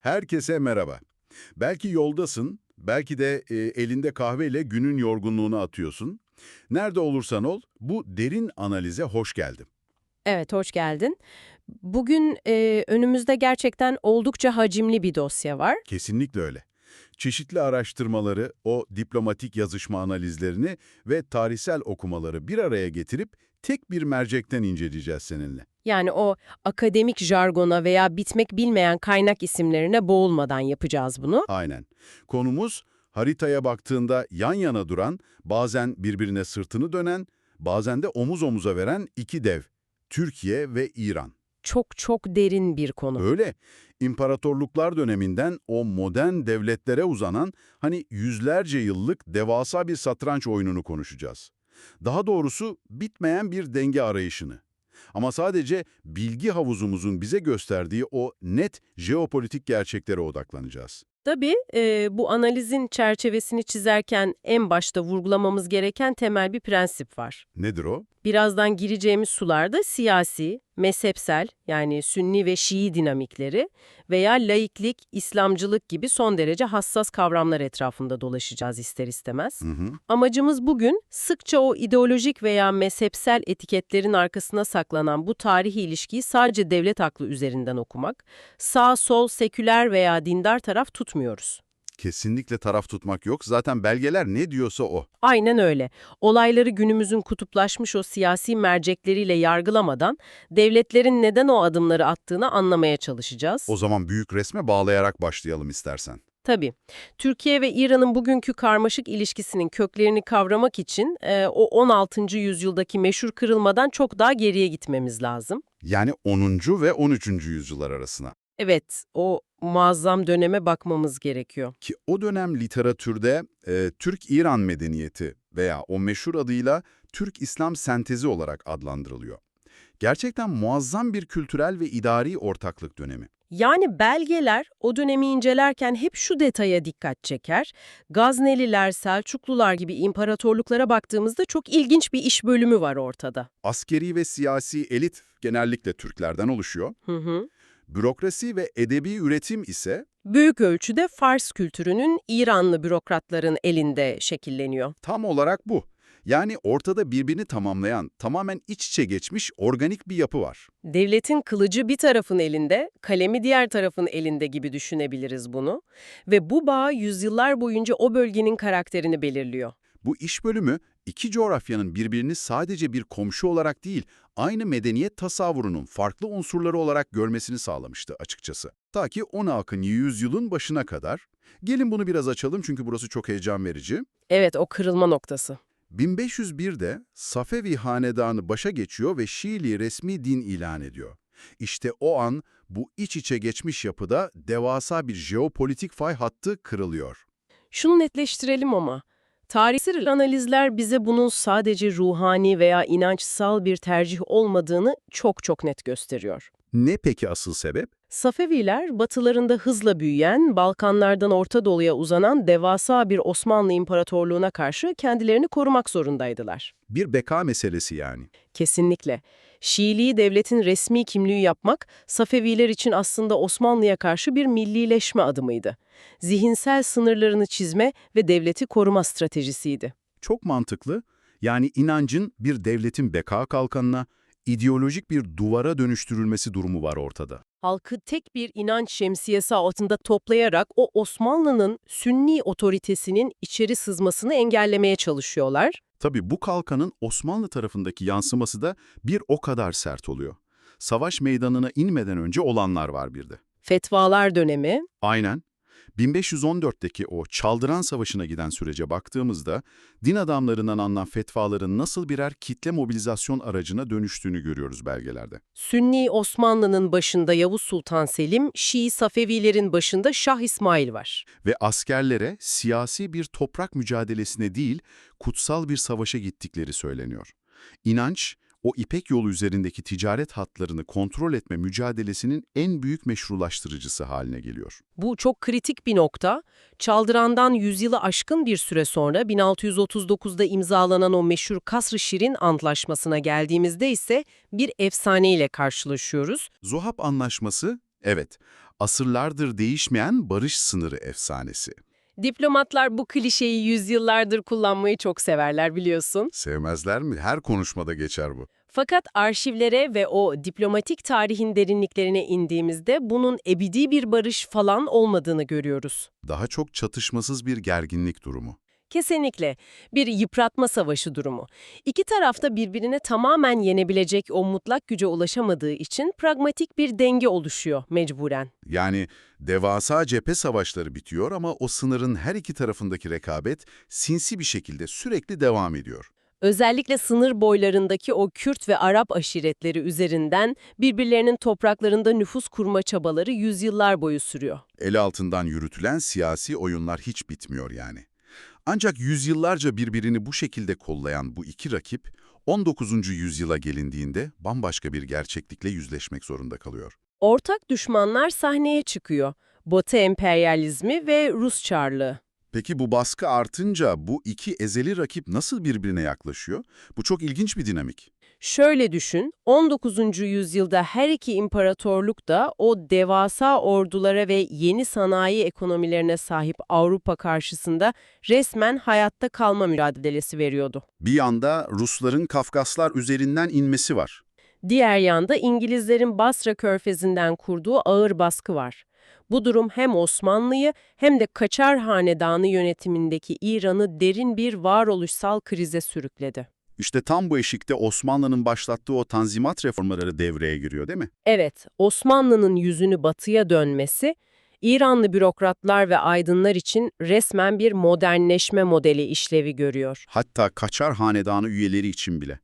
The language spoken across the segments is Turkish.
Herkese merhaba. Belki yoldasın, belki de elinde kahveyle günün yorgunluğunu atıyorsun. Nerede olursan ol, bu derin analize hoş geldin. Evet, hoş geldin. Bugün önümüzde gerçekten oldukça hacimli bir dosya var. Kesinlikle öyle. Çeşitli araştırmaları, o diplomatik yazışma analizlerini ve tarihsel okumaları bir araya getirip tek bir mercekten inceleyeceğiz seninle. Yani o akademik jargona veya bitmek bilmeyen kaynak isimlerine boğulmadan yapacağız bunu. Aynen. Konumuz haritaya baktığında yan yana duran, bazen birbirine sırtını dönen, bazen de omuz omuza veren iki dev, Türkiye ve İran. Çok çok derin bir konu. Öyle. İmparatorluklar döneminden o modern devletlere uzanan hani yüzlerce yıllık devasa bir satranç oyununu konuşacağız. Daha doğrusu bitmeyen bir denge arayışını. Ama sadece bilgi havuzumuzun bize gösterdiği o net jeopolitik gerçeklere odaklanacağız. Tabii bu analizin çerçevesini çizerken en başta vurgulamamız gereken temel bir prensip var. Nedir o? Birazdan gireceğimiz sularda siyasi, mezhepsel yani Sünni ve Şii dinamikleri veya laiklik, İslamcılık gibi son derece hassas kavramlar etrafında dolaşacağız ister istemez. Hı hı. Amacımız bugün sıkça o ideolojik veya mezhepsel etiketlerin arkasına saklanan bu tarihi ilişkiyi sadece devlet aklı üzerinden okumak. Sağ, sol, seküler veya dindar taraf tutmuyoruz. Kesinlikle taraf tutmak yok. Zaten belgeler ne diyorsa o. Aynen öyle. Olayları günümüzün kutuplaşmış o siyasi mercekleriyle yargılamadan devletlerin neden o adımları attığını anlamaya çalışacağız. O zaman büyük resme bağlayarak başlayalım istersen. Tabii. Türkiye ve İran'ın bugünkü karmaşık ilişkisinin köklerini kavramak için o 16. yüzyıldaki meşhur kırılmadan çok daha geriye gitmemiz lazım. Yani 10. ve 13. yüzyıllar arasına. Evet, o muazzam döneme bakmamız gerekiyor. Ki o dönem literatürde Türk-İran medeniyeti veya o meşhur adıyla Türk-İslam sentezi olarak adlandırılıyor. Gerçekten muazzam bir kültürel ve idari ortaklık dönemi. Yani belgeler o dönemi incelerken hep şu detaya dikkat çeker. Gazneliler, Selçuklular gibi imparatorluklara baktığımızda çok ilginç bir iş bölümü var ortada. Askeri ve siyasi elit genellikle Türklerden oluşuyor. Hı hı. Bürokrasi ve edebi üretim ise Büyük ölçüde Fars kültürünün İranlı bürokratların elinde şekilleniyor. tam olarak bu. Yani ortada birbirini tamamlayan, tamamen iç içe geçmiş organik bir yapı var. Devletin kılıcı bir tarafın elinde, kalemi diğer tarafın elinde gibi düşünebiliriz bunu. Ve bu bağ yüzyıllar boyunca o bölgenin karakterini belirliyor. Bu iş bölümü iki coğrafyanın birbirini sadece bir komşu olarak değil, aynı medeniyet tasavvurunun farklı unsurları olarak görmesini sağlamıştı açıkçası. Ta ki 10 yüzyılın başına kadar. Gelin bunu biraz açalım çünkü burası çok heyecan verici. Evet, o kırılma noktası. 1501'de Safevi hanedanı başa geçiyor ve Şiiliği resmi din ilan ediyor. İşte o an bu iç içe geçmiş yapıda devasa bir jeopolitik fay hattı kırılıyor. Şunu netleştirelim ama. Tarihsel analizler bize bunun sadece ruhani veya inançsal bir tercih olmadığını çok çok net gösteriyor. Ne peki asıl sebep? Safeviler, batılarında hızla büyüyen, Balkanlardan Orta Doğu'ya uzanan devasa bir Osmanlı İmparatorluğu'na karşı kendilerini korumak zorundaydılar. Bir beka meselesi yani. Kesinlikle. Şiiliği devletin resmi kimliği yapmak, Safeviler için aslında Osmanlı'ya karşı bir millileşme adımıydı. Zihinsel sınırlarını çizme ve devleti koruma stratejisiydi. Çok mantıklı. Yani inancın bir devletin beka kalkanına, ideolojik bir duvara dönüştürülmesi durumu var ortada. Halkı tek bir inanç şemsiyesi altında toplayarak o Osmanlı'nın Sünni otoritesinin içeri sızmasını engellemeye çalışıyorlar. Tabii bu kalkanın Osmanlı tarafındaki yansıması da bir o kadar sert oluyor. Savaş meydanına inmeden önce olanlar var bir de. Fetvalar dönemi, Aynen. 1514'teki o Çaldıran Savaşı'na giden sürece baktığımızda din adamlarından alınan fetvaların nasıl birer kitle mobilizasyon aracına dönüştüğünü görüyoruz belgelerde. Sünni Osmanlı'nın başında Yavuz Sultan Selim, Şii Safevilerin başında Şah İsmail var. Ve askerlere siyasi bir toprak mücadelesine değil, kutsal bir savaşa gittikleri söyleniyor. İnanç, o İpek Yolu üzerindeki ticaret hatlarını kontrol etme mücadelesinin en büyük meşrulaştırıcısı haline geliyor. Bu çok kritik bir nokta. Çaldıran'dan yüzyılı aşkın bir süre sonra 1639'da imzalanan o meşhur Kasr-ı Şirin Antlaşması'na geldiğimizde ise bir efsaneyle karşılaşıyoruz. Zuhab Anlaşması, Evet, asırlardır değişmeyen barış sınırı efsanesi. Diplomatlar bu klişeyi yüzyıllardır kullanmayı çok severler biliyorsun. Sevmezler mi? Her konuşmada geçer bu. Fakat arşivlere ve o diplomatik tarihin derinliklerine indiğimizde bunun ebedi bir barış falan olmadığını görüyoruz. Daha çok çatışmasız bir gerginlik durumu. Kesinlikle bir yıpratma savaşı durumu. İki taraf da birbirini tamamen yenebilecek o mutlak güce ulaşamadığı için pragmatik bir denge oluşuyor mecburen. Yani devasa cephe savaşları bitiyor ama o sınırın her iki tarafındaki rekabet sinsi bir şekilde sürekli devam ediyor. Özellikle sınır boylarındaki o Kürt ve Arap aşiretleri üzerinden birbirlerinin topraklarında nüfus kurma çabaları yüzyıllar boyu sürüyor. El altından yürütülen siyasi oyunlar hiç bitmiyor yani. Ancak yüzyıllarca birbirini bu şekilde kollayan bu iki rakip, 19. yüzyıla gelindiğinde bambaşka bir gerçeklikle yüzleşmek zorunda kalıyor. Ortak düşmanlar sahneye çıkıyor. Batı emperyalizmi ve Rus Çarlığı. Peki bu baskı artınca bu iki ezeli rakip nasıl birbirine yaklaşıyor? Bu çok ilginç bir dinamik. Şöyle düşün, 19. yüzyılda her iki imparatorluk da o devasa ordulara ve yeni sanayi ekonomilerine sahip Avrupa karşısında resmen hayatta kalma mücadelesi veriyordu. Bir yanda Rusların Kafkaslar üzerinden inmesi var. Diğer yanda İngilizlerin Basra Körfezi'nden kurduğu ağır baskı var. Bu durum hem Osmanlı'yı hem de Kaçar Hanedanı yönetimindeki İran'ı derin bir varoluşsal krize sürükledi. İşte tam bu eşikte Osmanlı'nın başlattığı o tanzimat reformları devreye giriyor, değil mi? Evet, Osmanlı'nın yüzünü batıya dönmesi, İranlı bürokratlar ve aydınlar için resmen bir modernleşme modeli işlevi görüyor. Hatta Kaçar Hanedanı üyeleri için bile.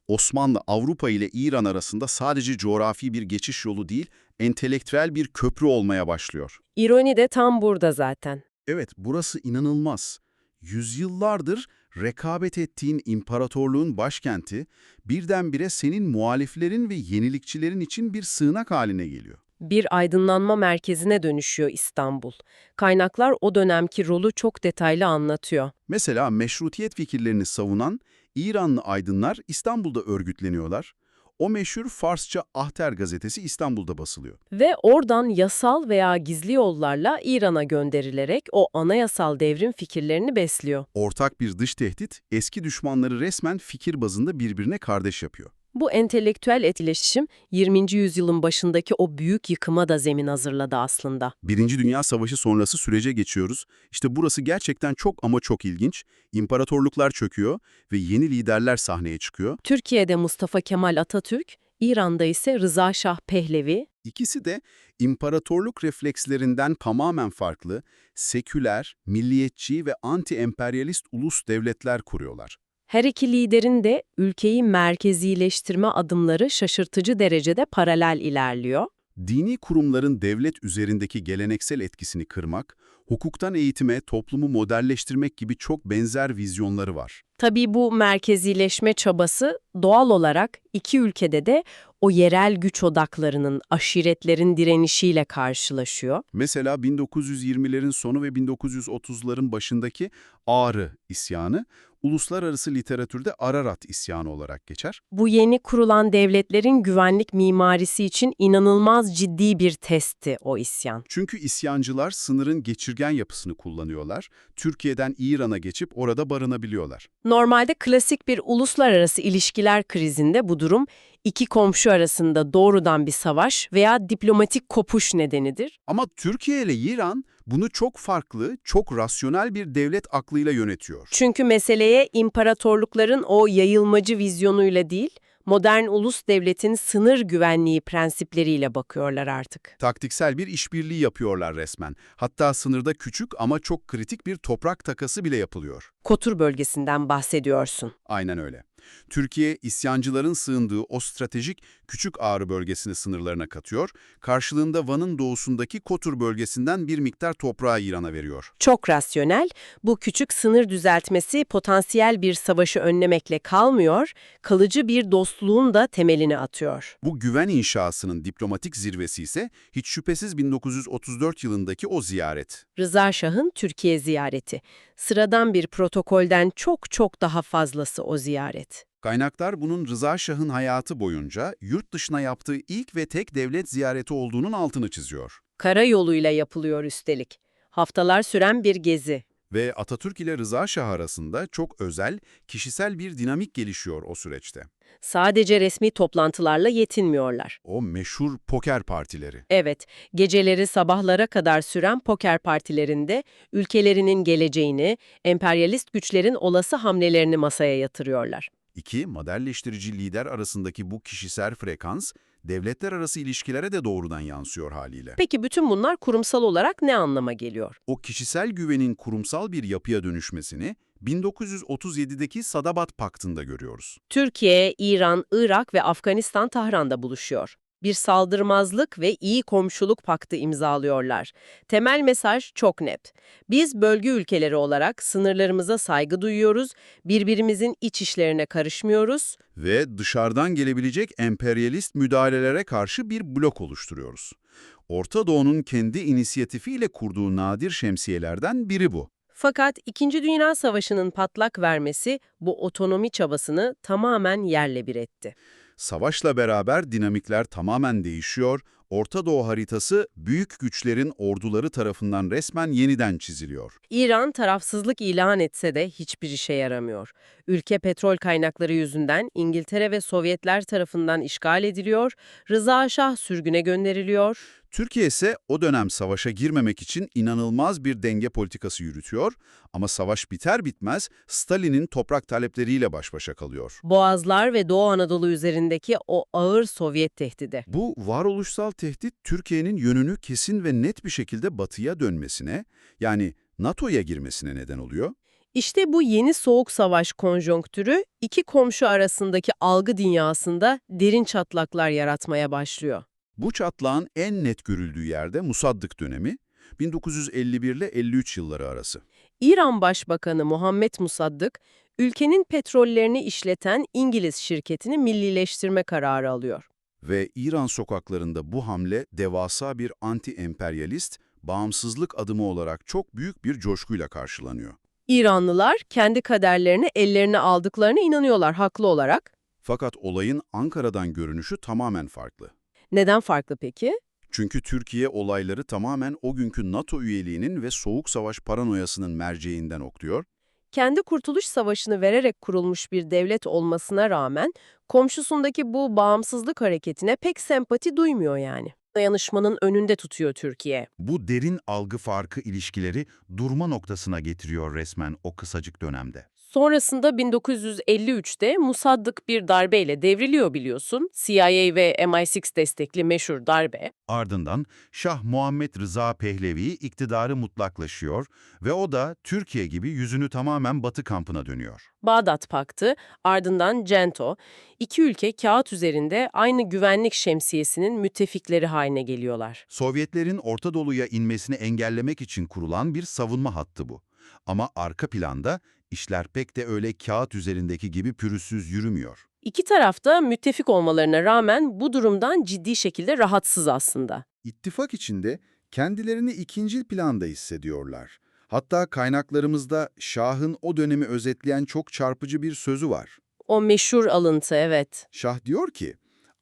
Osmanlı, Avrupa ile İran arasında sadece coğrafi bir geçiş yolu değil, entelektüel bir köprü olmaya başlıyor. İroni de tam burada zaten. Evet, burası inanılmaz. Yüzyıllardır rekabet ettiğin imparatorluğun başkenti, birdenbire senin muhaliflerin ve yenilikçilerin için bir sığınak haline geliyor. Bir aydınlanma merkezine dönüşüyor İstanbul. Kaynaklar o dönemki rolü çok detaylı anlatıyor. Mesela meşrutiyet fikirlerini savunan İranlı aydınlar İstanbul'da örgütleniyorlar. O meşhur Farsça Ahter gazetesi İstanbul'da basılıyor. Ve oradan yasal veya gizli yollarla İran'a gönderilerek o anayasal devrim fikirlerini besliyor. Ortak bir dış tehdit, eski düşmanları resmen fikir bazında birbirine kardeş yapıyor. Bu entelektüel etkileşim 20. yüzyılın başındaki o büyük yıkıma da zemin hazırladı aslında. Birinci Dünya Savaşı sonrası sürece geçiyoruz. İşte burası gerçekten çok ama çok ilginç. İmparatorluklar çöküyor ve yeni liderler sahneye çıkıyor. Türkiye'de Mustafa Kemal Atatürk, İran'da ise Rıza Şah Pehlevi. İkisi de imparatorluk reflekslerinden tamamen farklı, seküler, milliyetçi ve anti-emperyalist ulus devletler kuruyorlar. Her iki liderin de ülkeyi merkezileştirme adımları şaşırtıcı derecede paralel ilerliyor. Dini kurumların devlet üzerindeki geleneksel etkisini kırmak, hukuktan eğitime, toplumu modelleştirmek gibi çok benzer vizyonları var. Tabii bu merkezileşme çabası doğal olarak iki ülkede de o yerel güç odaklarının, aşiretlerin direnişiyle karşılaşıyor. Mesela 1920'lerin sonu ve 1930'ların başındaki Ağrı isyanı, uluslararası literatürde Ararat isyanı olarak geçer. Bu yeni kurulan devletlerin güvenlik mimarisi için inanılmaz ciddi bir testti o isyan. Çünkü isyancılar sınırın geçirgen yapısını kullanıyorlar, Türkiye'den İran'a geçip orada barınabiliyorlar. Normalde klasik bir uluslararası ilişkiler krizinde bu durum iki komşu arasında doğrudan bir savaş veya diplomatik kopuş nedenidir. Ama Türkiye ile İran bunu çok farklı, çok rasyonel bir devlet aklıyla yönetiyor. Çünkü meseleye imparatorlukların o yayılmacı vizyonuyla değil, modern ulus devletin sınır güvenliği prensipleriyle bakıyorlar artık. Taktiksel bir işbirliği yapıyorlar resmen. Hatta sınırda küçük ama çok kritik bir toprak takası bile yapılıyor. Kotur bölgesinden bahsediyorsun. Aynen öyle. Türkiye, isyancıların sığındığı o stratejik Küçük Ağrı bölgesini sınırlarına katıyor, karşılığında Van'ın doğusundaki Kotur bölgesinden bir miktar toprağı İran'a veriyor. Çok rasyonel, bu küçük sınır düzeltmesi potansiyel bir savaşı önlemekle kalmıyor, kalıcı bir dostluğun da temelini atıyor. Bu güven inşasının diplomatik zirvesi ise hiç şüphesiz 1934 yılındaki o ziyaret. Rıza Şah'ın Türkiye ziyareti. Sıradan bir protokolden çok çok daha fazlası o ziyaret. Kaynaklar bunun Rıza Şah'ın hayatı boyunca yurt dışına yaptığı ilk ve tek devlet ziyareti olduğunun altını çiziyor. Karayoluyla yapılıyor üstelik. Haftalar süren bir gezi. Ve Atatürk ile Rıza Şah arasında çok özel, kişisel bir dinamik gelişiyor o süreçte. Sadece resmi toplantılarla yetinmiyorlar. O meşhur poker partileri. Evet, geceleri sabahlara kadar süren poker partilerinde ülkelerinin geleceğini, emperyalist güçlerin olası hamlelerini masaya yatırıyorlar. İki, modelleştirici lider arasındaki bu kişisel frekans, devletler arası ilişkilere de doğrudan yansıyor haliyle. Peki bütün bunlar kurumsal olarak ne anlama geliyor? O kişisel güvenin kurumsal bir yapıya dönüşmesini 1937'deki Sadabat Paktı'nda görüyoruz. Türkiye, İran, Irak ve Afganistan Tahran'da buluşuyor. Bir saldırmazlık ve iyi komşuluk paktı imzalıyorlar. Temel mesaj çok net. Biz bölge ülkeleri olarak sınırlarımıza saygı duyuyoruz, birbirimizin iç işlerine karışmıyoruz. Ve dışarıdan gelebilecek emperyalist müdahalelere karşı bir blok oluşturuyoruz. Orta Doğu'nun kendi inisiyatifiyle kurduğu nadir şemsiyelerden biri bu. Fakat İkinci Dünya Savaşı'nın patlak vermesi bu otonomi çabasını tamamen yerle bir etti. Savaşla beraber dinamikler tamamen değişiyor, Orta Doğu haritası büyük güçlerin orduları tarafından resmen yeniden çiziliyor. İran tarafsızlık ilan etse de hiçbir işe yaramıyor. Ülke petrol kaynakları yüzünden İngiltere ve Sovyetler tarafından işgal ediliyor, Rıza Şah sürgüne gönderiliyor. Türkiye ise o dönem savaşa girmemek için inanılmaz bir denge politikası yürütüyor ama savaş biter bitmez Stalin'in toprak talepleriyle baş başa kalıyor. Boğazlar ve Doğu Anadolu üzerindeki o ağır Sovyet tehdidi. Bu varoluşsal tehdit Türkiye'nin yönünü kesin ve net bir şekilde batıya dönmesine, yani NATO'ya girmesine neden oluyor. İşte bu yeni soğuk savaş konjonktürü iki komşu arasındaki algı dünyasında derin çatlaklar yaratmaya başlıyor. Bu çatlağın en net görüldüğü yerde Musaddık dönemi, 1951 ile 53 yılları arası. İran Başbakanı Muhammed Musaddık, ülkenin petrollerini işleten İngiliz şirketini millileştirme kararı alıyor. Ve İran sokaklarında bu hamle devasa bir anti-emperyalist, bağımsızlık adımı olarak çok büyük bir coşkuyla karşılanıyor. İranlılar kendi kaderlerini ellerine aldıklarına inanıyorlar haklı olarak. Fakat olayın Ankara'dan görünüşü tamamen farklı. Neden farklı peki? Çünkü Türkiye olayları tamamen o günkü NATO üyeliğinin ve Soğuk Savaş paranoyasının merceğinden okluyor. Kendi Kurtuluş Savaşı'nı vererek kurulmuş bir devlet olmasına rağmen komşusundaki bu bağımsızlık hareketine pek sempati duymuyor yani. Dayanışmanın önünde tutuyor Türkiye. Bu derin algı farkı ilişkileri durma noktasına getiriyor resmen o kısacık dönemde. Sonrasında 1953'te Musaddık bir darbeyle devriliyor biliyorsun. CIA ve MI6 destekli meşhur darbe. Ardından Şah Muhammed Rıza Pehlevi iktidarı mutlaklaşıyor ve o da Türkiye gibi yüzünü tamamen Batı kampına dönüyor. Bağdat Paktı, ardından CENTO. İki ülke kağıt üzerinde aynı güvenlik şemsiyesinin müttefikleri haline geliyorlar. Sovyetlerin Orta Doğu'ya inmesini engellemek için kurulan bir savunma hattı bu. Ama arka planda işler pek de öyle kağıt üzerindeki gibi pürüzsüz yürümüyor. İki taraf da müttefik olmalarına rağmen bu durumdan ciddi şekilde rahatsız aslında. İttifak içinde kendilerini ikincil planda hissediyorlar. Hatta kaynaklarımızda Şah'ın o dönemi özetleyen çok çarpıcı bir sözü var. O meşhur alıntı, evet. Şah diyor ki,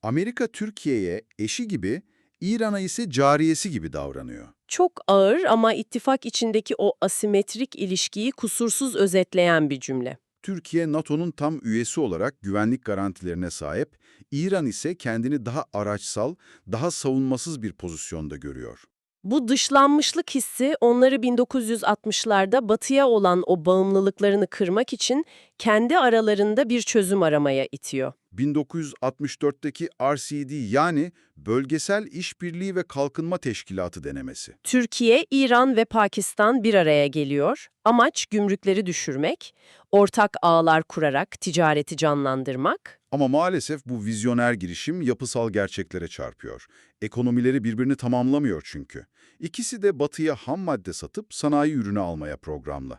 Amerika Türkiye'ye eşi gibi, İran'a ise cariyesi gibi davranıyor. Çok ağır ama ittifak içindeki o asimetrik ilişkiyi kusursuz özetleyen bir cümle. Türkiye, NATO'nun tam üyesi olarak güvenlik garantilerine sahip, İran ise kendini daha araçsal, daha savunmasız bir pozisyonda görüyor. Bu dışlanmışlık hissi onları 1960'larda Batı'ya olan o bağımlılıklarını kırmak için kendi aralarında bir çözüm aramaya itiyor. 1964'teki RCD yani Bölgesel İşbirliği ve Kalkınma Teşkilatı denemesi. Türkiye, İran ve Pakistan bir araya geliyor. Amaç gümrükleri düşürmek, ortak ağlar kurarak ticareti canlandırmak. Ama maalesef bu vizyoner girişim yapısal gerçeklere çarpıyor. Ekonomileri birbirini tamamlamıyor çünkü. İkisi de Batı'ya ham madde satıp sanayi ürünü almaya programlı.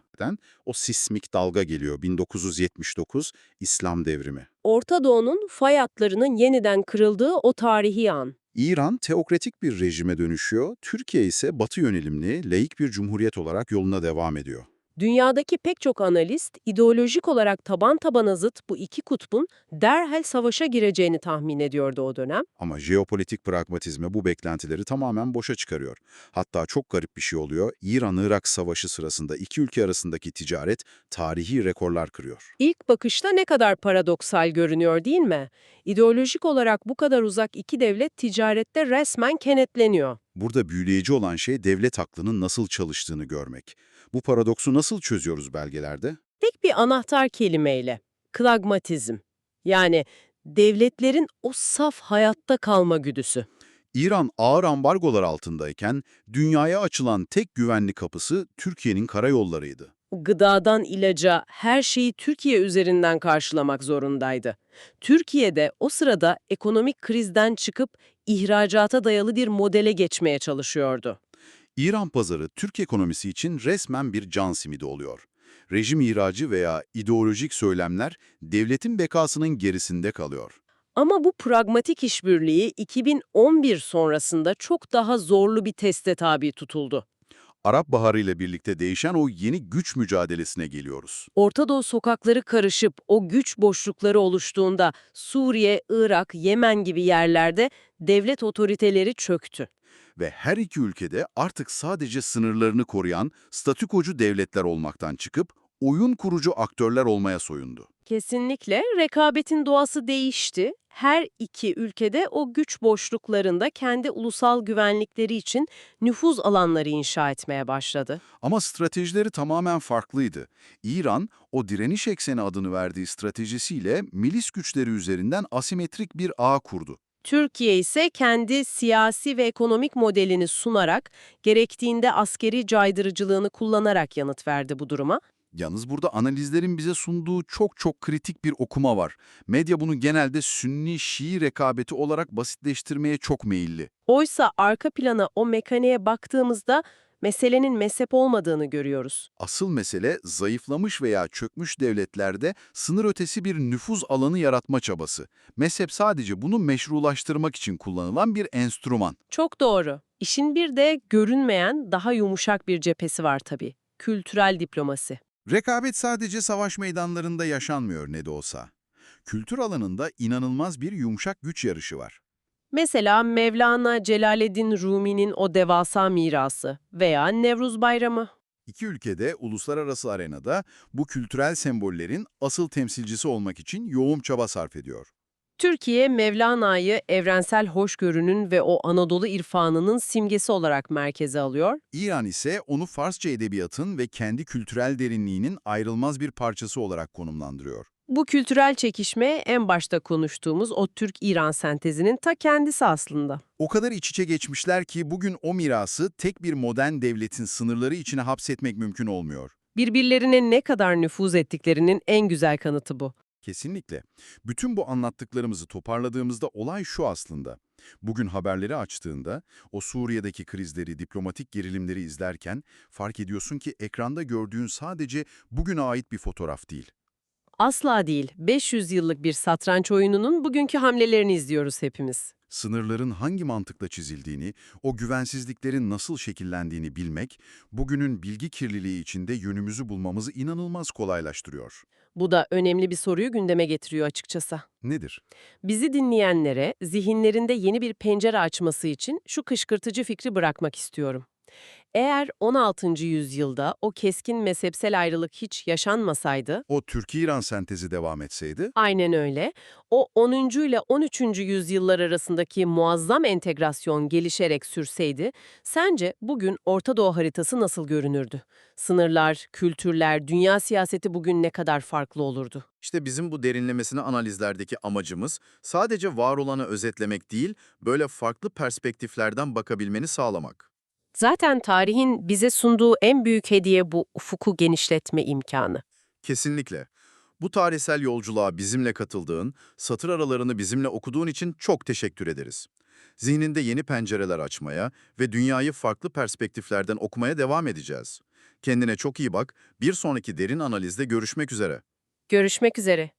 O sismik dalga geliyor 1979 İslam devrimi. Orta Doğu'nun fay hatlarının yeniden kırıldığı o tarihi an. İran teokratik bir rejime dönüşüyor, Türkiye ise Batı yönelimli, laik bir cumhuriyet olarak yoluna devam ediyor. Dünyadaki pek çok analist, ideolojik olarak taban tabana zıt bu iki kutbun derhal savaşa gireceğini tahmin ediyordu o dönem. Ama jeopolitik pragmatizme bu beklentileri tamamen boşa çıkarıyor. Hatta çok garip bir şey oluyor. İran-Irak savaşı sırasında iki ülke arasındaki ticaret tarihi rekorlar kırıyor. İlk bakışta ne kadar paradoksal görünüyor değil mi? İdeolojik olarak bu kadar uzak iki devlet ticarette resmen kenetleniyor. Burada büyüleyici olan şey devlet aklının nasıl çalıştığını görmek. Bu paradoksu nasıl çözüyoruz belgelerde? Tek bir anahtar kelimeyle, klagmatizm. Yani devletlerin o saf hayatta kalma güdüsü. İran ağır ambargolar altındayken dünyaya açılan tek güvenli kapısı Türkiye'nin karayollarıydı. Gıdadan ilaca her şeyi Türkiye üzerinden karşılamak zorundaydı. Türkiye de o sırada ekonomik krizden çıkıp ihracata dayalı bir modele geçmeye çalışıyordu. İran pazarı Türk ekonomisi için resmen bir can simidi oluyor. Rejim ihracı veya ideolojik söylemler devletin bekasının gerisinde kalıyor. Ama bu pragmatik işbirliği 2011 sonrasında çok daha zorlu bir teste tabi tutuldu. Arap Baharı ile birlikte değişen o yeni güç mücadelesine geliyoruz. Orta Doğu sokakları karışıp o güç boşlukları oluştuğunda Suriye, Irak, Yemen gibi yerlerde devlet otoriteleri çöktü. Ve her iki ülkede artık sadece sınırlarını koruyan statükocu devletler olmaktan çıkıp oyun kurucu aktörler olmaya soyundu. Kesinlikle rekabetin doğası değişti. Her iki ülkede o güç boşluklarında kendi ulusal güvenlikleri için nüfuz alanları inşa etmeye başladı. Ama stratejileri tamamen farklıydı. İran, o direniş ekseni adını verdiği stratejisiyle milis güçleri üzerinden asimetrik bir ağ kurdu. Türkiye ise kendi siyasi ve ekonomik modelini sunarak, gerektiğinde askeri caydırıcılığını kullanarak yanıt verdi bu duruma. Yalnız burada analizlerin bize sunduğu çok kritik bir okuma var. Medya bunu genelde Sünni-Şii rekabeti olarak basitleştirmeye çok meyilli. Oysa arka plana o mekaniğe baktığımızda meselenin mezhep olmadığını görüyoruz. Asıl mesele zayıflamış veya çökmüş devletlerde sınır ötesi bir nüfuz alanı yaratma çabası. Mezhep sadece bunu meşrulaştırmak için kullanılan bir enstrüman. Çok doğru. İşin bir de görünmeyen, daha yumuşak bir cephesi var tabii. Kültürel diplomasi. Rekabet sadece savaş meydanlarında yaşanmıyor ne de olsa. Kültür alanında inanılmaz bir yumuşak güç yarışı var. Mesela Mevlana Celaleddin Rumi'nin o devasa mirası veya Nevruz Bayramı. İki ülkede uluslararası arenada bu kültürel sembollerin asıl temsilcisi olmak için yoğun çaba sarf ediyor. Türkiye, Mevlana'yı evrensel hoşgörünün ve o Anadolu irfanının simgesi olarak merkeze alıyor. İran ise onu Farsça edebiyatın ve kendi kültürel derinliğinin ayrılmaz bir parçası olarak konumlandırıyor. Bu kültürel çekişme en başta konuştuğumuz o Türk-İran sentezinin ta kendisi aslında. O kadar iç içe geçmişler ki bugün o mirası tek bir modern devletin sınırları içine hapsetmek mümkün olmuyor. Birbirlerine ne kadar nüfuz ettiklerinin en güzel kanıtı bu. Kesinlikle. Bütün bu anlattıklarımızı toparladığımızda olay şu aslında. Bugün haberleri açtığında o Suriye'deki krizleri, diplomatik gerilimleri izlerken fark ediyorsun ki ekranda gördüğün sadece bugüne ait bir fotoğraf değil. Asla değil, 500 yıllık bir satranç oyununun bugünkü hamlelerini izliyoruz hepimiz. Sınırların hangi mantıkla çizildiğini, o güvensizliklerin nasıl şekillendiğini bilmek, bugünün bilgi kirliliği içinde yönümüzü bulmamızı inanılmaz kolaylaştırıyor. Bu da önemli bir soruyu gündeme getiriyor açıkçası. Nedir? Bizi dinleyenlere zihinlerinde yeni bir pencere açması için şu kışkırtıcı fikri bırakmak istiyorum. Eğer 16. yüzyılda o keskin mezhepsel ayrılık hiç yaşanmasaydı, O Türkiye-İran sentezi devam etseydi, aynen öyle, o 10. ile 13. yüzyıllar arasındaki muazzam entegrasyon gelişerek sürseydi, sence bugün Orta Doğu haritası nasıl görünürdü? Sınırlar, kültürler, dünya siyaseti bugün ne kadar farklı olurdu? İşte bizim bu derinlemesine analizlerdeki amacımız sadece var olanı özetlemek değil, böyle farklı perspektiflerden bakabilmeni sağlamak. Zaten tarihin bize sunduğu en büyük hediye bu ufku genişletme imkanı. Kesinlikle. Bu tarihsel yolculuğa bizimle katıldığın, satır aralarını bizimle okuduğun için çok teşekkür ederiz. Zihninde yeni pencereler açmaya ve dünyayı farklı perspektiflerden okumaya devam edeceğiz. Kendine çok iyi bak, bir sonraki derin analizde görüşmek üzere. Görüşmek üzere.